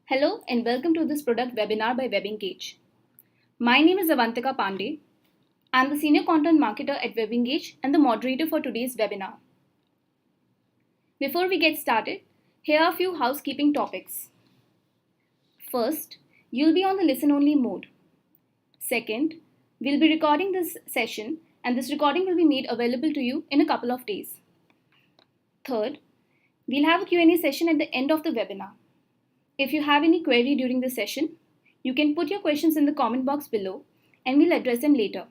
Hello and welcome to this product webinar by WebEngage. My name is Avantika Pandey. I'm the Senior Content Marketer at WebEngage and the moderator for today's webinar. Before we get started, here are a few housekeeping topics. First, you'll be on the listen-only mode. Second, we'll be recording this session and this recording will be made available to you in a couple of days. Third, we'll have a Q&A session at the end of the webinar. If you have any query during the session, you can put your questions in the comment box below and we'll address them later.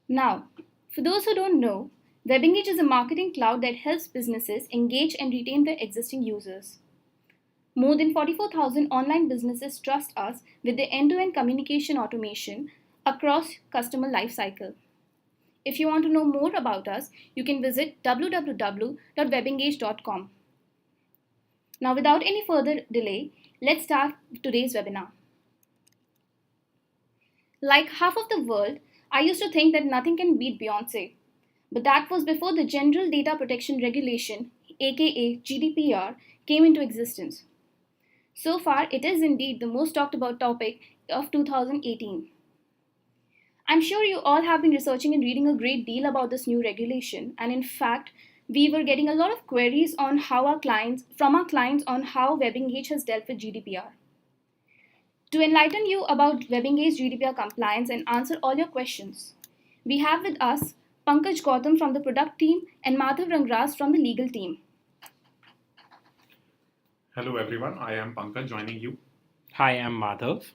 Now, for those who don't know, WebEngage is a marketing cloud that helps businesses engage and retain their existing users. More than 44,000 online businesses trust us with their end-to-end communication automation across customer lifecycle. If you want to know more about us, you can visit www.webengage.com. Now, without any further delay, let's start today's webinar. Like half of the world, I used to think that nothing can beat Beyonce. But that was before the General Data Protection Regulation, aka GDPR, came into existence. So far, it is indeed the most talked about topic of 2018. I'm sure you all have been researching and reading a great deal about this new regulation, and in fact, we were getting a lot of queries on from our clients on how WebEngage has dealt with GDPR. To enlighten you about WebEngage GDPR compliance and answer all your questions, we have with us Pankaj Gautam from the product team and Madhav Rangrass from the legal team. Hello everyone, I am Pankaj joining you. Hi, I'm Madhav.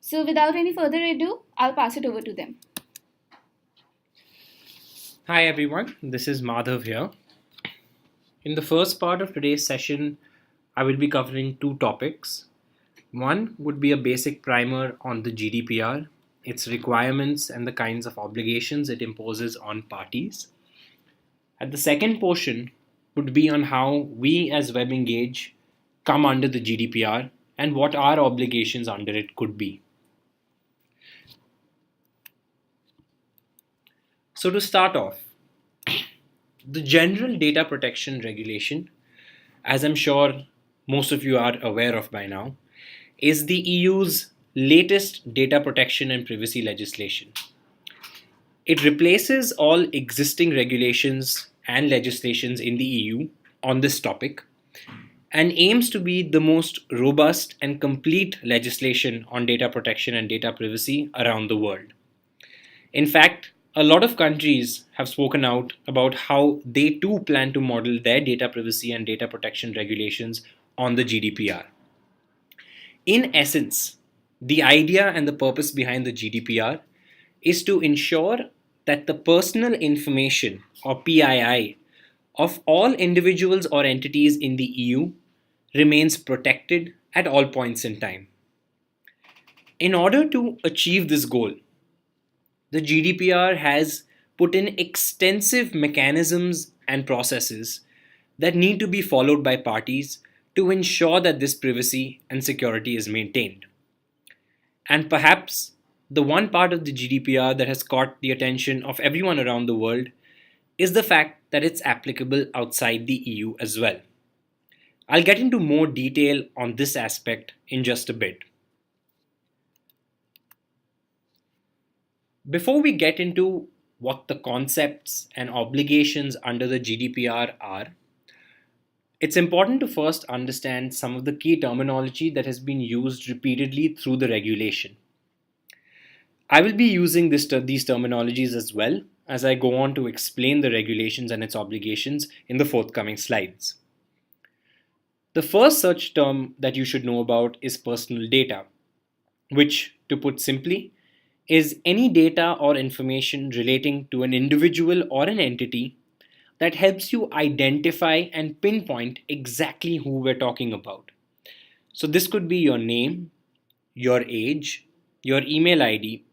So without any further ado, I'll pass it over to them. Hi everyone, this is Madhav here. In the first part of today's session, I will be covering two topics. One would be a basic primer on the GDPR, its requirements and the kinds of obligations it imposes on parties. And the second portion would be on how we as WebEngage come under the GDPR and what our obligations under it could be. So to start off, the General Data Protection Regulation, as I'm sure most of you are aware of by now, is the EU's latest data protection and privacy legislation. It replaces all existing regulations and legislations in the EU on this topic and aims to be the most robust and complete legislation on data protection and data privacy around the world. In fact, a lot of countries have spoken out about how they too plan to model their data privacy and data protection regulations on the GDPR. In essence, the idea and the purpose behind the GDPR is to ensure that the personal information or PII of all individuals or entities in the EU remains protected at all points in time. In order to achieve this goal, the GDPR has put in extensive mechanisms and processes that need to be followed by parties to ensure that this privacy and security is maintained. And perhaps the one part of the GDPR that has caught the attention of everyone around the world is the fact that it's applicable outside the EU as well. I'll get into more detail on this aspect in just a bit. Before we get into what the concepts and obligations under the GDPR are, it's important to first understand some of the key terminology that has been used repeatedly through the regulation. I will be using these terminologies as well as I go on to explain the regulations and its obligations in the forthcoming slides. The first such term that you should know about is personal data, which, to put simply, is any data or information relating to an individual or an entity that helps you identify and pinpoint exactly who we're talking about. So this could be your name, your age, your email ID,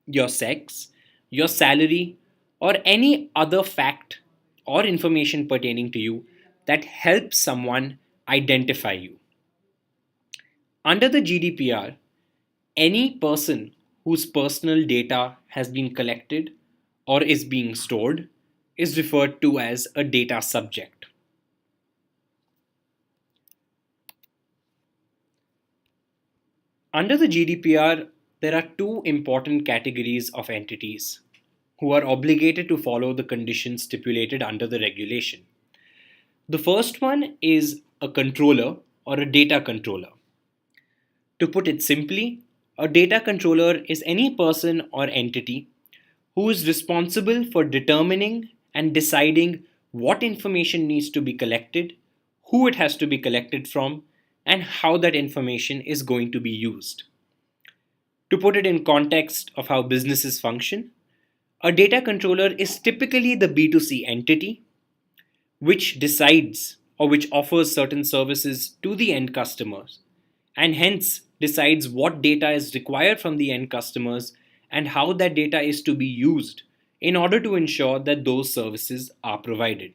your sex, your salary, or any other fact or information pertaining to you that helps someone identify you. Under the GDPR, any person whose personal data has been collected or is being stored is referred to as a data subject. Under the GDPR, there are two important categories of entities who are obligated to follow the conditions stipulated under the regulation. The first one is a controller or a data controller. To put it simply, a data controller is any person or entity who is responsible for determining and deciding what information needs to be collected, who it has to be collected from, and how that information is going to be used. To put it in context of how businesses function, a data controller is typically the B2C entity which decides or which offers certain services to the end customers and hence decides what data is required from the end customers and how that data is to be used in order to ensure that those services are provided.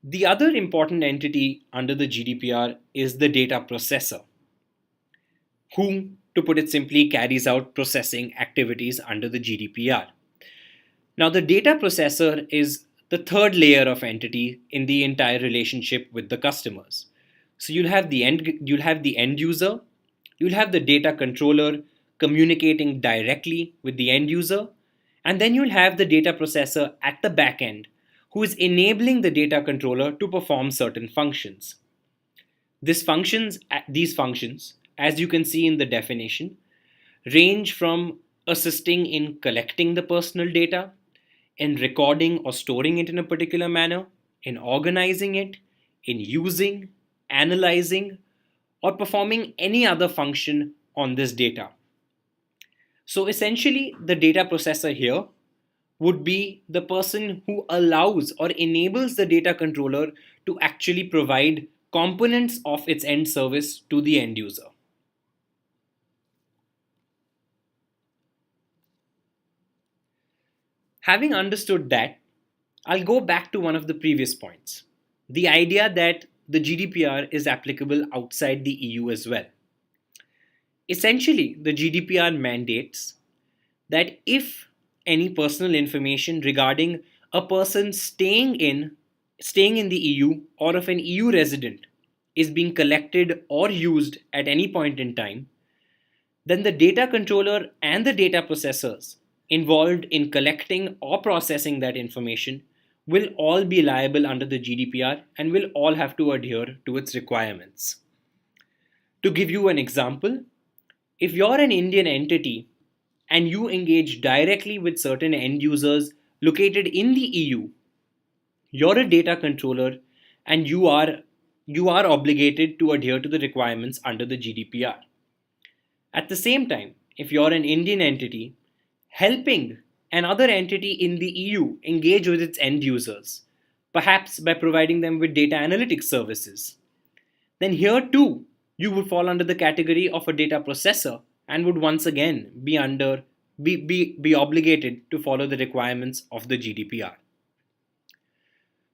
The other important entity under the GDPR is the data processor, who, to put it simply, carries out processing activities under the GDPR. Now, the data processor is the third layer of entity in the entire relationship with the customers. So you'll have the end user, you'll have the data controller communicating directly with the end user, and then you'll have the data processor at the back end who is enabling the data controller to perform certain functions. These functions, as you can see in the definition, range from assisting in collecting the personal data, in recording or storing it in a particular manner, in organizing it, in using, analyzing, or performing any other function on this data. So essentially, the data processor here would be the person who allows or enables the data controller to actually provide components of its end service to the end user. Having understood that, I'll go back to one of the previous points, the idea that the GDPR is applicable outside the EU as well. Essentially, the GDPR mandates that if any personal information regarding a person staying in the EU or of an EU resident is being collected or used at any point in time, then the data controller and the data processors involved in collecting or processing that information will all be liable under the GDPR and will all have to adhere to its requirements. To give you an example, if you're an Indian entity and you engage directly with certain end users located in the EU, you're a data controller and you are obligated to adhere to the requirements under the GDPR. At the same time, if you're an Indian entity helping another entity in the EU engage with its end users, perhaps by providing them with data analytics services, then here too you would fall under the category of a data processor and would once again be obligated to follow the requirements of the GDPR.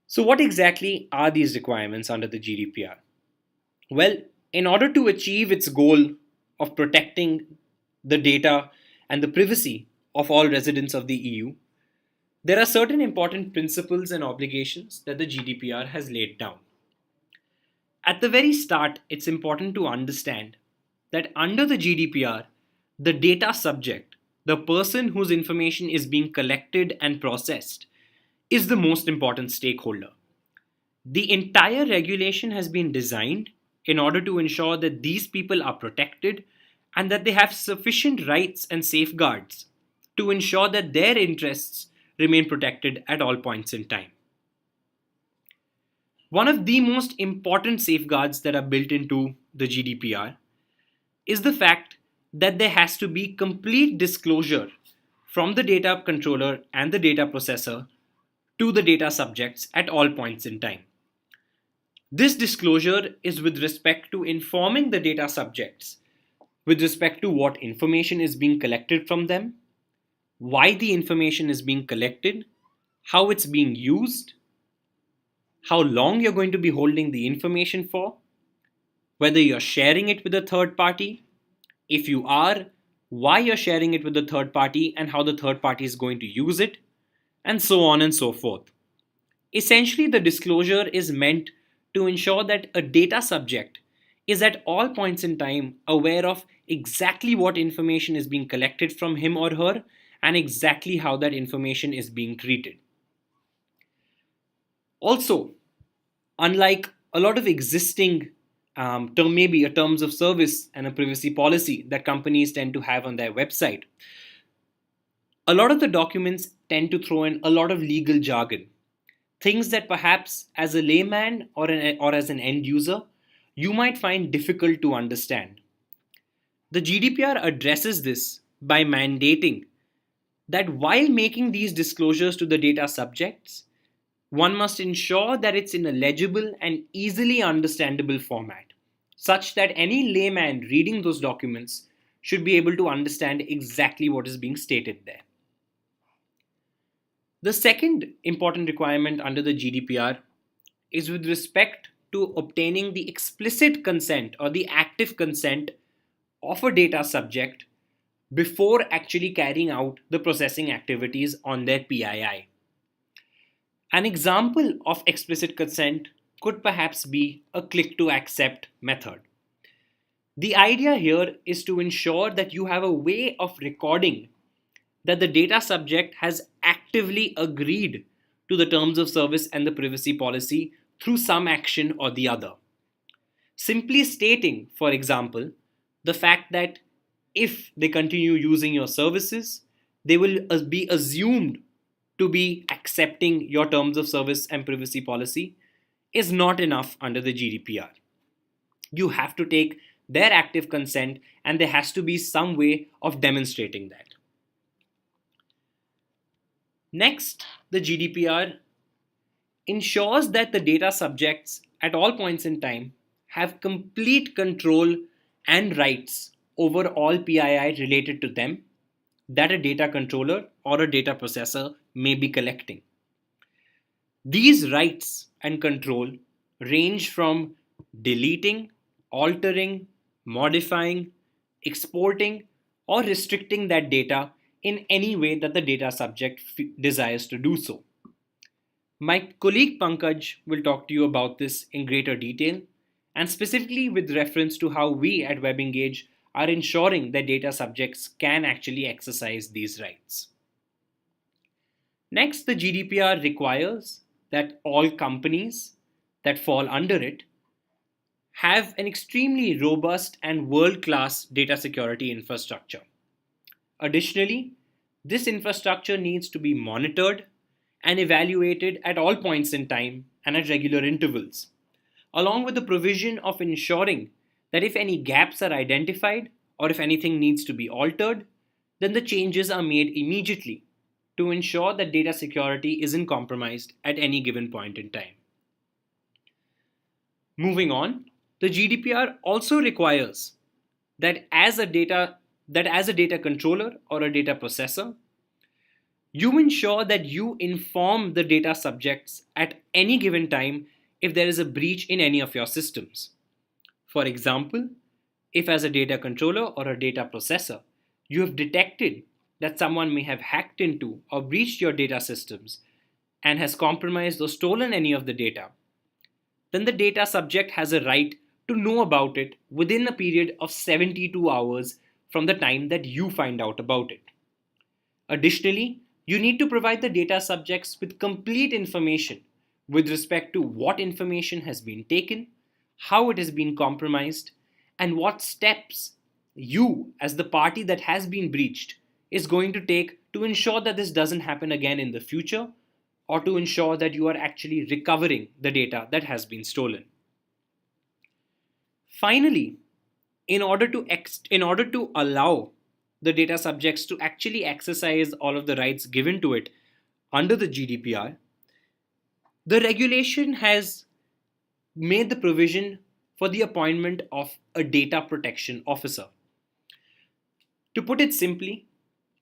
So what exactly are these requirements under the GDPR? Well, in order to achieve its goal of protecting the data and the privacy of all residents of the EU, there are certain important principles and obligations that the GDPR has laid down. At the very start, it's important to understand that under the GDPR, the data subject, the person whose information is being collected and processed, is the most important stakeholder. The entire regulation has been designed in order to ensure that these people are protected and that they have sufficient rights and safeguards to ensure that their interests remain protected at all points in time. One of the most important safeguards that are built into the GDPR is the fact that there has to be complete disclosure from the data controller and the data processor to the data subjects at all points in time. This disclosure is with respect to informing the data subjects with respect to what information is being collected from them, why the information is being collected, how it's being used, how long you're going to be holding the information for, whether you're sharing it with a third party. If you are, why you're sharing it with the third party and how the third party is going to use it, and so on and so forth. Essentially, the disclosure is meant to ensure that a data subject is at all points in time aware of exactly what information is being collected from him or her and exactly how that information is being treated. Also, unlike a lot of existing maybe a terms of service and a privacy policy that companies tend to have on their website, a lot of the documents tend to throw in a lot of legal jargon, things that perhaps as a layman or as an end user, you might find difficult to understand. The GDPR addresses this by mandating that while making these disclosures to the data subjects, one must ensure that it's in a legible and easily understandable format, such that any layman reading those documents should be able to understand exactly what is being stated there. The second important requirement under the GDPR is with respect to obtaining the explicit consent or the active consent of a data subject before actually carrying out the processing activities on their PII. An example of explicit consent could perhaps be a click to accept method. The idea here is to ensure that you have a way of recording that the data subject has actively agreed to the terms of service and the privacy policy through some action or the other. Simply stating, for example, the fact that if they continue using your services, they will be assumed to be accepting your terms of service and privacy policy is not enough under the GDPR. You have to take their active consent, and there has to be some way of demonstrating that. Next, the GDPR ensures that the data subjects at all points in time have complete control and rights over all PII related to them that a data controller or a data processor may be collecting. These rights and control range from deleting, altering, modifying, exporting, or restricting that data in any way that the data subject desires to do so. My colleague Pankaj will talk to you about this in greater detail, and specifically with reference to how we at WebEngage are ensuring that data subjects can actually exercise these rights. Next, the GDPR requires that all companies that fall under it have an extremely robust and world-class data security infrastructure. Additionally, this infrastructure needs to be monitored and evaluated at all points in time and at regular intervals, along with the provision of ensuring that if any gaps are identified or if anything needs to be altered, then the changes are made immediately to ensure that data security isn't compromised at any given point in time. Moving on, the GDPR also requires that as a data controller or a data processor, you ensure that you inform the data subjects at any given time if there is a breach in any of your systems. For example, if as a data controller or a data processor, you have detected that someone may have hacked into or breached your data systems and has compromised or stolen any of the data, then the data subject has a right to know about it within a period of 72 hours from the time that you find out about it. Additionally, you need to provide the data subjects with complete information with respect to what information has been taken, how it has been compromised, and what steps you, as the party that has been breached, is going to take to ensure that this doesn't happen again in the future, or to ensure that you are actually recovering the data that has been stolen. Finally, in order to allow the data subjects to actually exercise all of the rights given to it under the GDPR, the regulation has made the provision for the appointment of a data protection officer. To put it simply,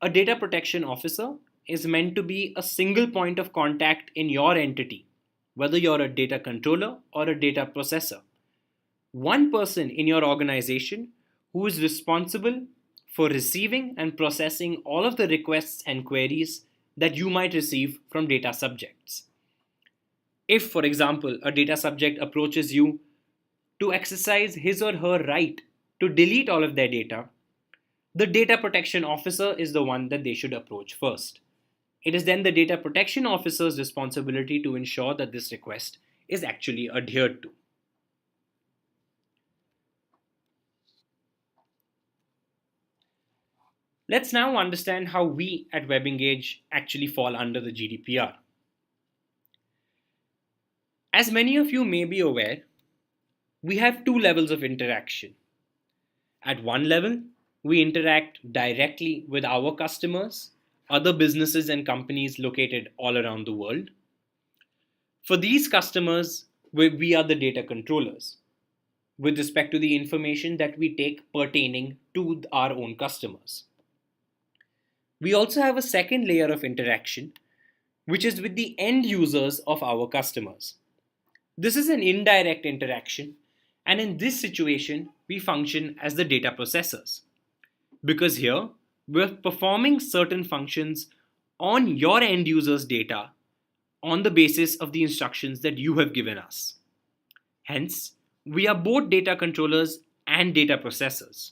a data protection officer is meant to be a single point of contact in your entity, whether you're a data controller or a data processor. One person in your organization who is responsible for receiving and processing all of the requests and queries that you might receive from data subjects. If, for example, a data subject approaches you to exercise his or her right to delete all of their data, the data protection officer is the one that they should approach first. It is then the data protection officer's responsibility to ensure that this request is actually adhered to. Let's now understand how we at WebEngage actually fall under the GDPR. As many of you may be aware, we have two levels of interaction. At one level, we interact directly with our customers, other businesses and companies located all around the world. For these customers, we are the data controllers with respect to the information that we take pertaining to our own customers. We also have a second layer of interaction, which is with the end users of our customers. This is an indirect interaction, and in this situation, we function as the data processors. Because here, we're performing certain functions on your end user's data on the basis of the instructions that you have given us. Hence, we are both data controllers and data processors.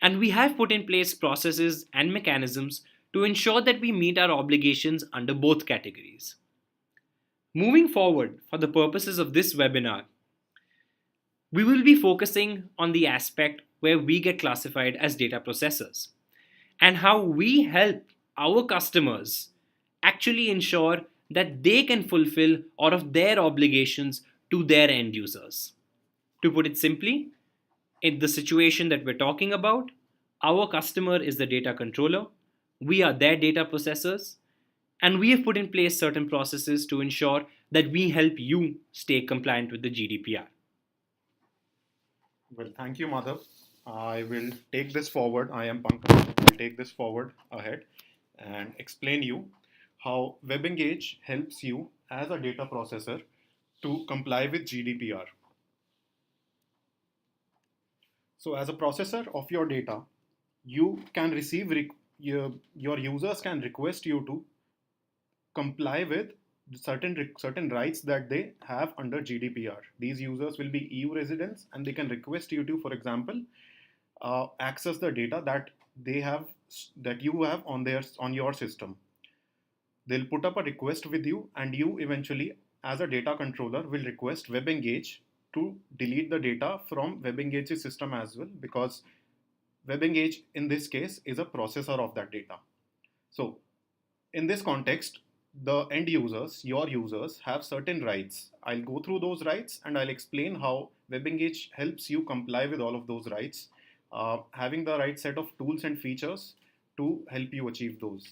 And we have put in place processes and mechanisms to ensure that we meet our obligations under both categories. Moving forward, for the purposes of this webinar, we will be focusing on the aspect where we get classified as data processors and how we help our customers actually ensure that they can fulfill all of their obligations to their end users. To put it simply, in the situation that we're talking about, our customer is the data controller, we are their data processors, and we have put in place certain processes to ensure that we help you stay compliant with the GDPR. Well, thank you, Madhav. I will take this forward. I am Pankaj. I will take this forward ahead and explain you how WebEngage helps you as a data processor to comply with GDPR. So, as a processor of your data, you can receive your users can request you to comply with certain rights that they have under GDPR. These users will be EU residents, and they can request you to, for example, access the data that you have on your system. They'll put up a request with you, and you eventually, as a data controller, will request WebEngage to delete the data from WebEngage's system as well, because WebEngage in this case is a processor of that data. So in this context, the end users, your users, have certain rights. I'll go through those rights and I'll explain how WebEngage helps you comply with all of those rights, having the right set of tools and features to help you achieve those.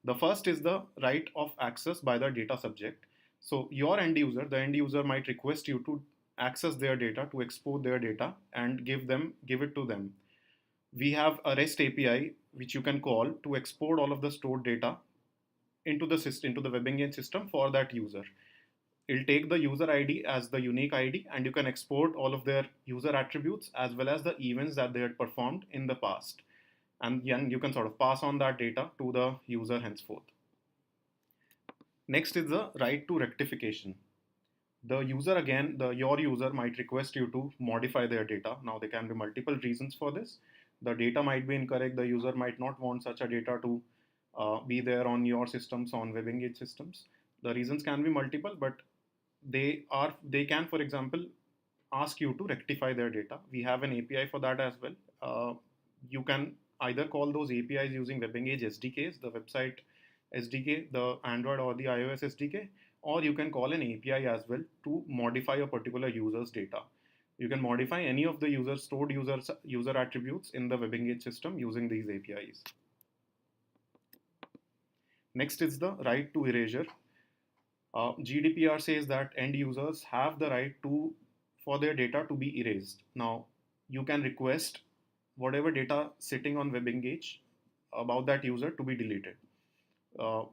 The first is the right of access by the data subject. So your end user, the end user might request you to access their data, to export their data and give it to them. We have a REST API which you can call to export all of the stored data into the system, into the WebEngage system for that user. It'll take the user ID as the unique ID, and you can export all of their user attributes as well as the events that they had performed in the past. And then you can sort of pass on that data to the user henceforth. Next is the right to rectification. The user, again, your user might request you to modify their data. Now there can be multiple reasons for this. The data might be incorrect. The user might not want such a data to be there on your systems, on WebEngage systems. The reasons can be multiple, but they can, for example, ask you to rectify their data. We have an API for that as well. You can either call those APIs using WebEngage SDKs, the website SDK, the Android or the iOS SDK, or you can call an API as well to modify a particular user's data. You can modify any of the stored user attributes in the WebEngage system using these APIs. Next is the right to erasure. GDPR says that end users have the right for their data to be erased. Now, you can request whatever data sitting on WebEngage about that user to be deleted.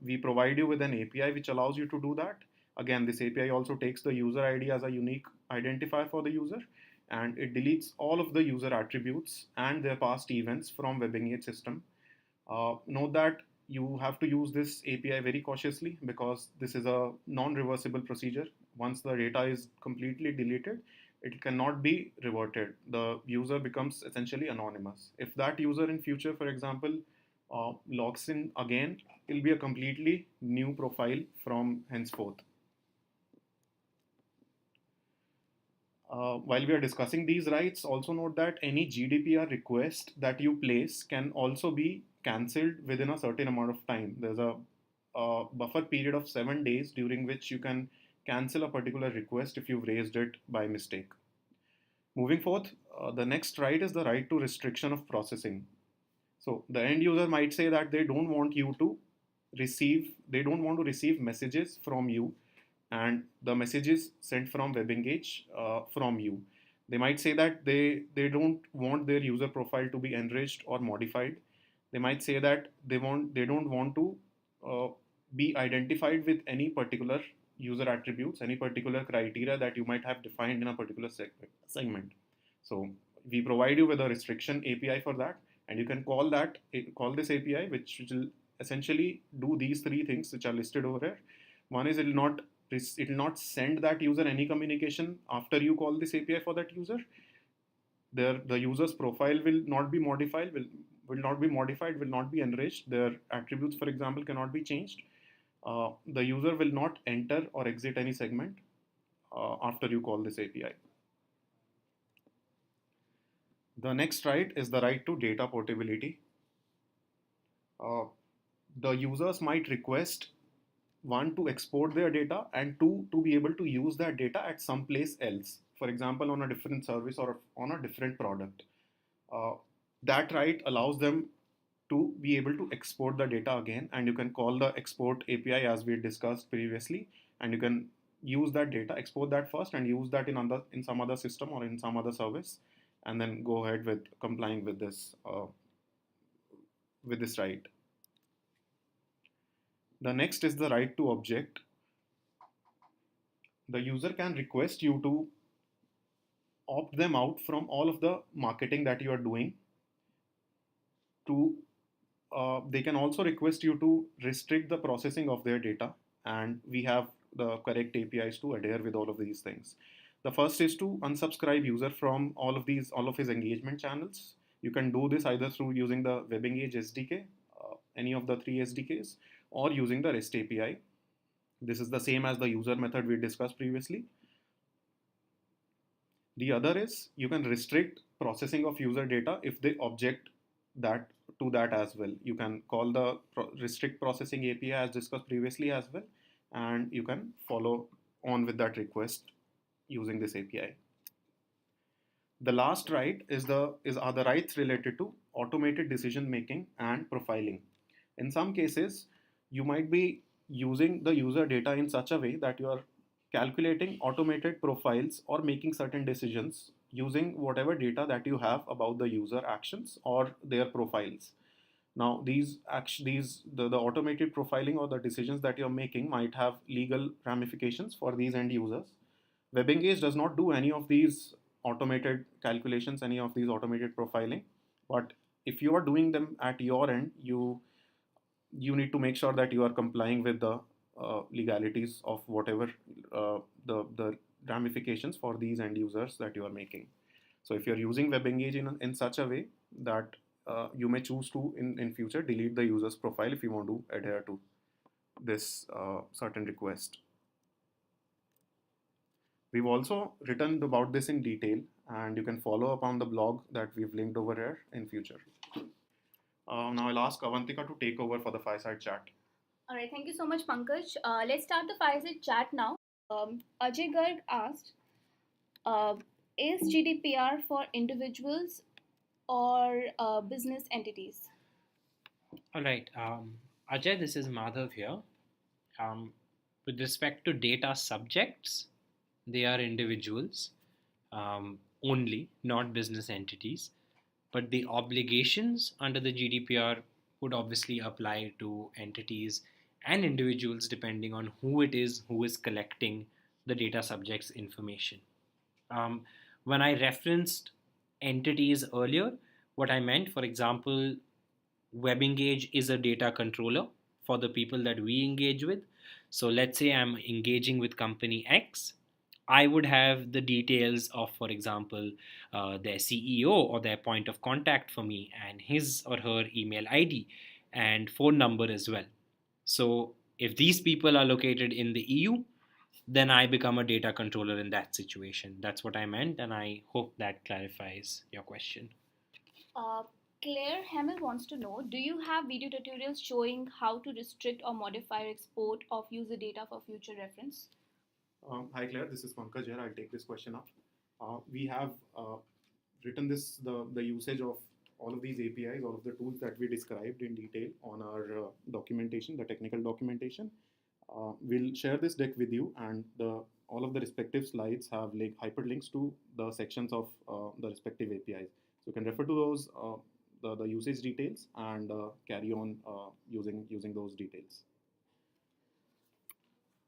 We provide you with an API which allows you to do that. Again, this API also takes the user ID as a unique identifier for the user, and it deletes all of the user attributes and their past events from WebEngage system. Note that you have to use this API very cautiously because this is a non-reversible procedure. Once the data is completely deleted, it cannot be reverted. The user becomes essentially anonymous. If that user in future, for example, logs in again, it'll be a completely new profile from henceforth. While we are discussing these rights, also note that any GDPR request that you place can also be cancelled within a certain amount of time. There's a buffer period of 7 days during which you can cancel a particular request if you've raised it by mistake. Moving forth, the next right is the right to restriction of processing. So the end user might say that they don't want to receive messages from you and the messages sent from WebEngage from you. They might say that they don't want their user profile to be enriched or modified. They might say that they don't want to be identified with any particular user attributes, any particular criteria that you might have defined in a particular segment. So we provide you with a restriction API for that, and you can call this API, which will essentially do these three things which are listed over here. One is it will not send that user any communication after you call this API for that user. The user's profile will not be modified, will not be enriched. Their attributes, for example, cannot be changed. The user will not enter or exit any segment after you call this API. The next right is the right to data portability. The users might request, one, to export their data, and two, to be able to use that data at some place else, for example on a different service or on a different product. That right allows them to be able to export the data again, and you can call the export API as we discussed previously, and you can use that data, export that first, and use that in some other system or in some other service, and then go ahead with complying with this right. The next is the right to object. The user can request you to opt them out from all of the marketing that you are doing. They can also request you to restrict the processing of their data, and we have the correct APIs to adhere with all of these things. The first is to unsubscribe user from all of his engagement channels. You can do this either through using the WebEngage SDK, any of the three SDKs, or using the REST API. This is the same as the user method we discussed previously. The other is you can restrict processing of user data if they object to that as well. You can call the restrict processing API as discussed previously as well, and you can follow on with that request using this API. The last right are the rights related to automated decision making and profiling. In some cases, you might be using the user data in such a way that you are calculating automated profiles or making certain decisions using whatever data that you have about the user actions or their profiles. Now, the automated profiling or the decisions that you're making might have legal ramifications for these end users. WebEngage does not do any of these automated calculations, any of these automated profiling, but if you are doing them at your end, you need to make sure that you are complying with the legalities of whatever the ramifications for these end users that you are making. So if you're using WebEngage in such a way that you may choose to in future delete the user's profile if you want to adhere to this certain request. We've also written about this in detail, and you can follow up on the blog that we've linked over here in future. Now I'll ask Avantika to take over for the fireside chat. All right, thank you so much, Pankaj. Let's start the fireside chat now. Ajay Garg asked, is GDPR for individuals or business entities? All right, Ajay, this is Madhav here. With respect to data subjects, they are individuals only, not business entities. But the obligations under the GDPR would obviously apply to entities and individuals depending on who it is who is collecting the data subject's information. When I referenced entities earlier, what I meant, for example, WebEngage is a data controller for the people that we engage with. So let's say I'm engaging with company X. I would have the details of, for example, their CEO or their point of contact for me and his or her email ID and phone number as well. So if these people are located in the EU, then I become a data controller in that situation. That's what I meant, and I hope that clarifies your question. Uh, Claire Hamill wants to know, do you have video tutorials showing how to restrict or modify export of user data for future reference? Hi Claire, this is Pankaj here. I'll take this question up. We have written the usage of all of these APIs, all of the tools that we described in detail on our documentation, the technical documentation. We'll share this deck with you, and all of the respective slides have hyperlinks to the sections of the respective APIs. So you can refer to those the usage details and carry on using those details.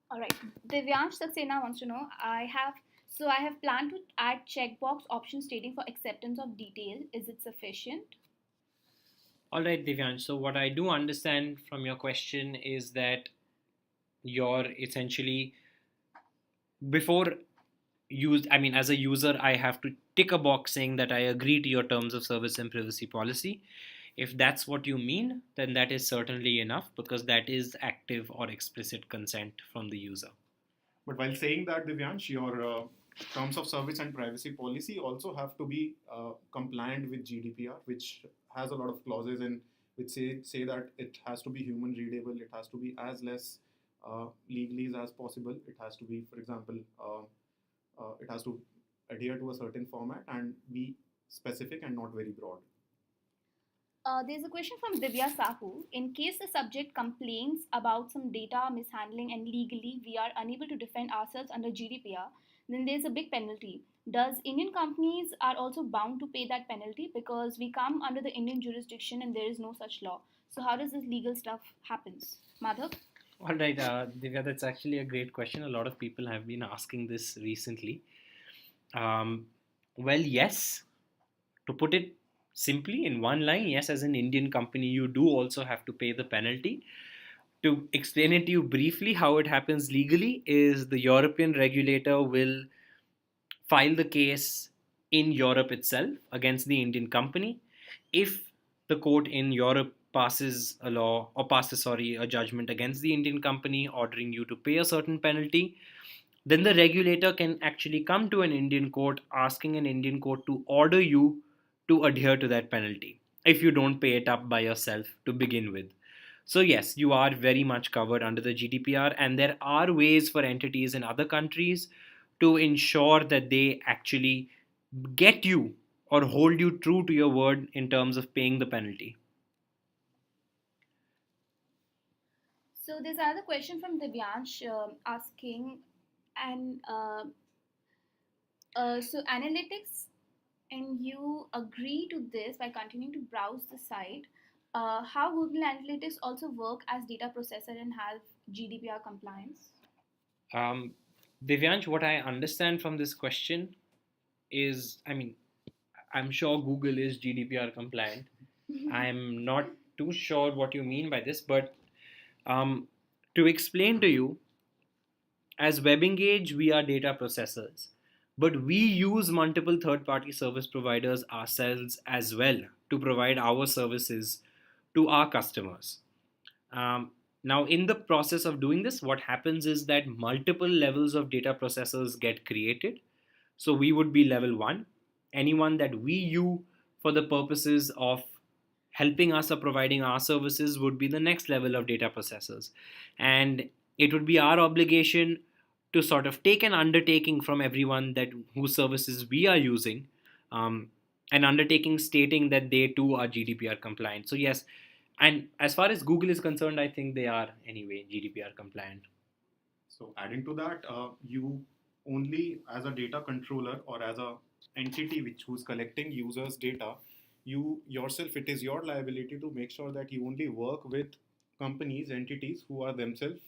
All right. Divyansh Saxena wants to know, I have planned to add checkbox option stating for acceptance of detail. Is it sufficient? All right, Divyansh. So, what I do understand from your question is that you're essentially before as a user, I have to tick a box saying that I agree to your terms of service and privacy policy. If that's what you mean, then that is certainly enough because that is active or explicit consent from the user. But while saying that, Divyansh, your terms of service and privacy policy also have to be compliant with GDPR, which has a lot of clauses in which say that it has to be human readable, it has to be as less legalese as possible, it has to be, for example, it has to adhere to a certain format and be specific and not very broad. There's a question from Divya Sahu. In case the subject complains about some data mishandling and legally we are unable to defend ourselves under GDPR, then there's a big penalty. Does Indian companies are also bound to pay that penalty because we come under the Indian jurisdiction and there is no such law? So how does this legal stuff happens? Madhav? All right, Divya, that's actually a great question. A lot of people have been asking this recently. Well, yes, to put it simply in one line, yes, as an Indian company, you do also have to pay the penalty. To explain it to you briefly, how it happens legally is the European regulator will file the case in Europe itself against the Indian company. If the court in Europe passes a law or passes, sorry, a judgment against the Indian company ordering you to pay a certain penalty, then the regulator can actually come to an Indian court asking an Indian court to order you to adhere to that penalty if you don't pay it up by yourself to begin with. So, yes, you are very much covered under the GDPR, and there are ways for entities in other countries to ensure that they actually get you or hold you true to your word in terms of paying the penalty. So there's another question from Divyansh asking, and so analytics, and you agree to this by continuing to browse the site. How Google Analytics also work as data processor and have GDPR compliance? Um, Divyansh, what I understand from this question is, I'm sure Google is GDPR compliant. I'm not too sure what you mean by this, but um, to explain to you, as WebEngage, we are data processors, but we use multiple third party service providers ourselves as well to provide our services to our customers. Um, Now, in the process of doing this, what happens is that multiple levels of data processors get created. So we would be level one. Anyone that we use for the purposes of helping us or providing our services would be the next level of data processors. And it would be our obligation to sort of take an undertaking from everyone that whose services we are using, um, an undertaking stating that they too are GDPR compliant. So yes, and as far as Google is concerned, I think they are anyway GDPR compliant. So adding to that, you only as a data controller or as a entity which who's collecting users' data, you yourself, it is your liability to make sure that you only work with companies, entities who are themselves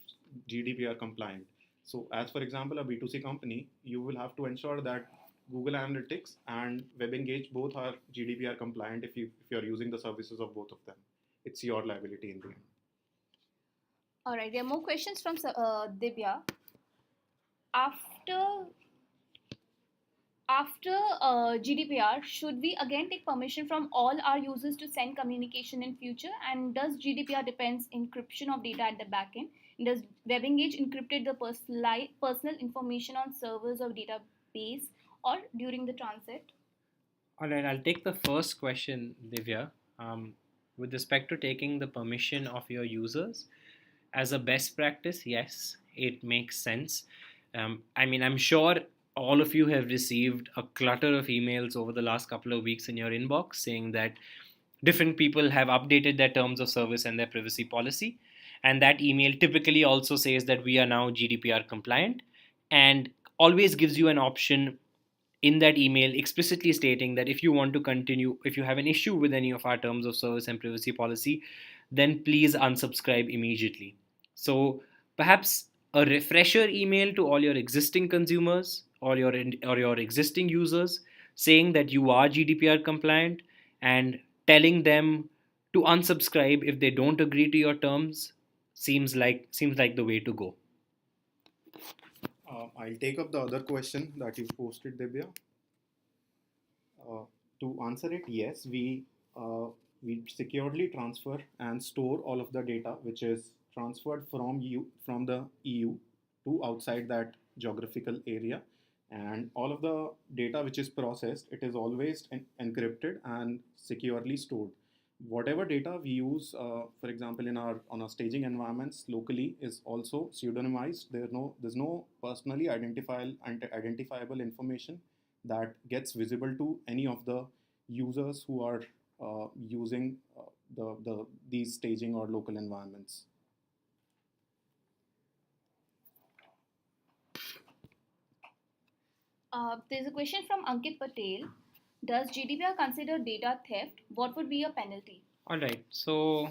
GDPR compliant. So as for example, a B2C company, you will have to ensure that Google Analytics and WebEngage both are GDPR compliant if you're using the services of both of them. It's your liability in the end. All right, there are more questions from Divya. After GDPR, should we again take permission from all our users to send communication in future? And does GDPR depends encryption of data at the backend? Does WebEngage encrypted the personal information on servers of database or during the transit? All right, I'll take the first question, Divya. With respect to taking the permission of your users, as a best practice, yes, it makes sense. I mean, I'm sure all of you have received a clutter of emails over the last couple of weeks in your inbox saying that different people have updated their terms of service and their privacy policy. And that email typically also says that we are now GDPR compliant and always gives you an option in that email explicitly stating that if you want to continue, if you have an issue with any of our terms of service and privacy policy, then please unsubscribe immediately. So perhaps a refresher email to all your existing consumers or your existing users saying that you are GDPR compliant and telling them to unsubscribe if they don't agree to your terms seems like the way to go. I'll take up the other question that you posted, Debya. To answer it, yes, we securely transfer and store all of the data which is transferred from the EU to outside that geographical area, and all of the data which is processed, it is always encrypted and securely stored. Whatever data we use, for example, in our on our staging environments locally, is also pseudonymized. There's no personally identifiable information that gets visible to any of the users who are using these staging or local environments. There's a question from Ankit Patel. Does GDPR consider data theft? What would be a penalty? All right. So,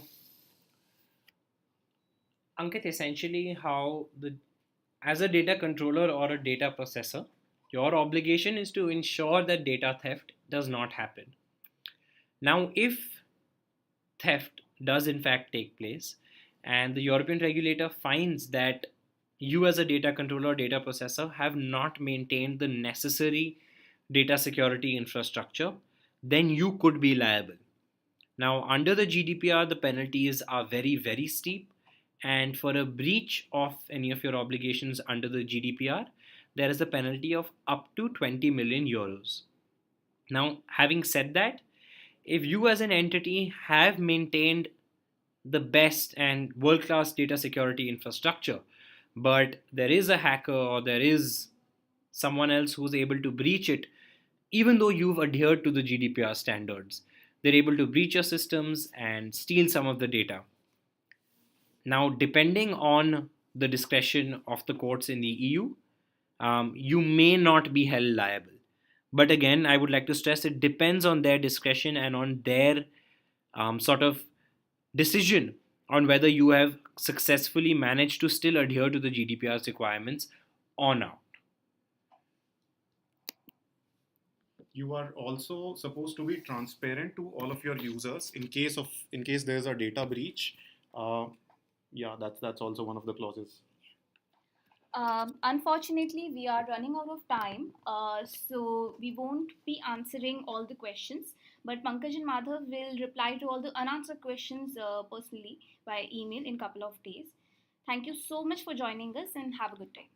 Ankit, essentially, as a data controller or a data processor, your obligation is to ensure that data theft does not happen. Now, if theft does in fact take place, and the European regulator finds that you as a data controller or data processor have not maintained the necessary data security infrastructure, then you could be liable. Now, under the GDPR, the penalties are very, very steep. And for a breach of any of your obligations under the GDPR, there is a penalty of up to 20 million euros. Now, having said that, if you as an entity have maintained the best and world class data security infrastructure, but there is a hacker or there is someone else who's able to breach it, even though you've adhered to the GDPR standards, they're able to breach your systems and steal some of the data. Now, depending on the discretion of the courts in the EU, you may not be held liable. But again, I would like to stress it depends on their discretion and on their sort of decision on whether you have successfully managed to still adhere to the GDPR's requirements or not. You are also supposed to be transparent to all of your users in case there's a data breach. Yeah, that's also one of the clauses. Unfortunately, we are running out of time, so we won't be answering all the questions. But Pankaj and Madhav will reply to all the unanswered questions personally by email in a couple of days. Thank you so much for joining us and have a good day.